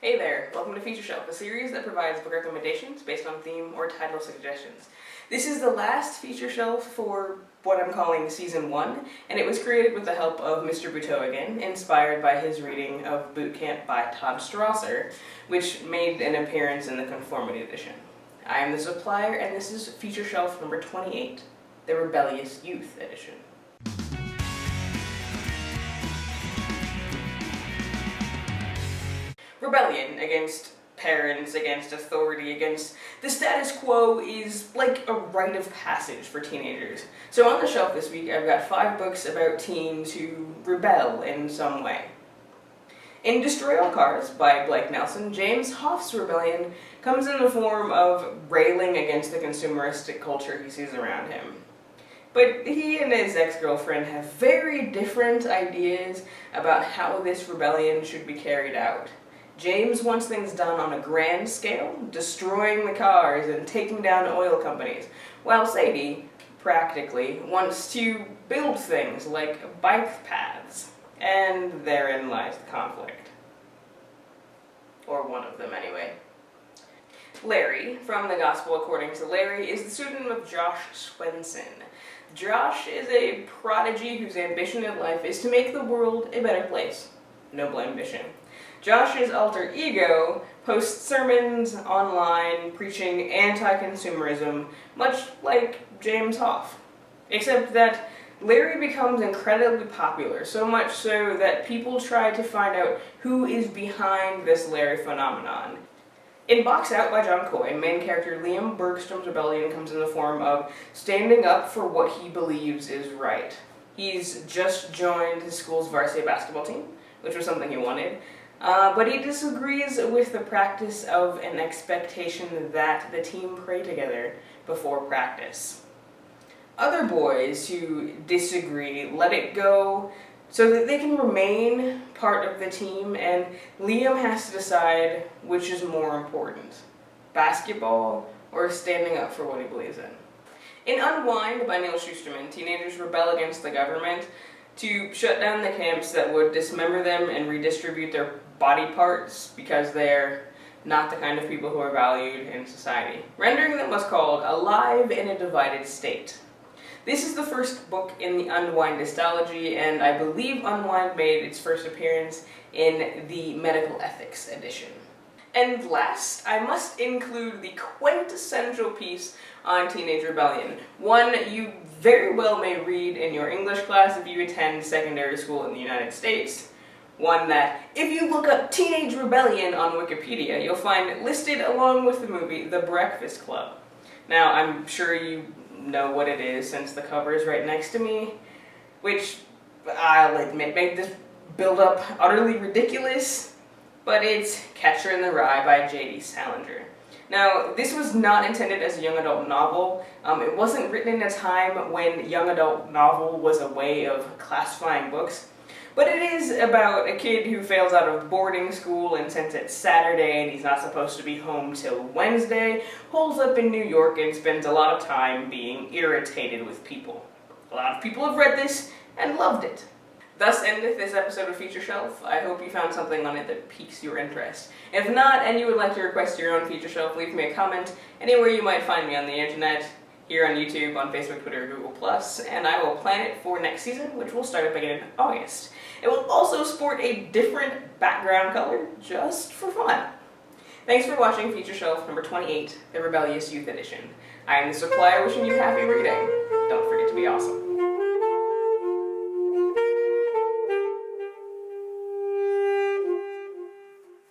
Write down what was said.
Hey there, welcome to Feature Shelf, a series that provides book recommendations based on theme or title suggestions. This is the last Feature Shelf for what I'm calling Season 1, and it was created with the help of Mr. Buteau again, inspired by his reading of Boot Camp by Todd Strasser, which made an appearance in the Conformity Edition. I am the supplier, and this is Feature Shelf number 28, the Rebellious Youth Edition. Rebellion against parents, against authority, against the status quo is like a rite of passage for teenagers. So on the shelf this week, I've got 5 books about teens who rebel in some way. In Destroy All Cars by Blake Nelson, James Hoff's rebellion comes in the form of railing against the consumeristic culture he sees around him. But he and his ex-girlfriend have very different ideas about how this rebellion should be carried out. James wants things done on a grand scale, destroying the cars and taking down oil companies, while Sadie, practically, wants to build things like bike paths. And therein lies the conflict. Or one of them, anyway. Larry, from the Gospel According to Larry, is the pseudonym of Josh Swenson. Josh is a prodigy whose ambition in life is to make the world a better place. Noble ambition. Josh's alter ego posts sermons online preaching anti-consumerism, much like James Hoff. Except that Larry becomes incredibly popular, so much so that people try to find out who is behind this Larry phenomenon. In Box Out by John Coy, main character Liam Bergstrom's rebellion comes in the form of standing up for what he believes is right. He's just joined his school's varsity basketball team, which was something he wanted, but he disagrees with the practice of an expectation that the team pray together before practice. Other boys who disagree let it go so that they can remain part of the team, and Liam has to decide which is more important, basketball or standing up for what he believes in. In Unwind by Neil Shusterman, teenagers rebel against the government to shut down the camps that would dismember them and redistribute their body parts because they're not the kind of people who are valued in society, rendering them what's called alive in a divided state. This is the first book in the Unwind histology, and I believe Unwind made its first appearance in the Medical Ethics edition. And last, I must include the quintessential piece on teenage rebellion, one you very well may read in your English class if you attend secondary school in the United States. One that, if you look up Teenage Rebellion on Wikipedia, you'll find listed along with the movie The Breakfast Club. Now, I'm sure you know what it is since the cover is right next to me, which I'll admit made this build-up utterly ridiculous, but it's Catcher in the Rye by J.D. Salinger. Now, this was not intended as a young adult novel. It wasn't written in a time when young adult novel was a way of classifying books. But it is about a kid who fails out of boarding school, and since it's Saturday and he's not supposed to be home till Wednesday, holes up in New York and spends a lot of time being irritated with people. A lot of people have read this and loved it. Thus endeth this episode of Feature Shelf. I hope you found something on it that piques your interest. If not, and you would like to request your own Feature Shelf, leave me a comment anywhere you might find me on the internet, here on YouTube, on Facebook, Twitter, Google+, and I will plan it for next season, which will start up again in August. It will also sport a different background color, just for fun. Thanks for watching Feature Shelf number 28, the Rebellious Youth Edition. I am the supplier wishing you happy reading.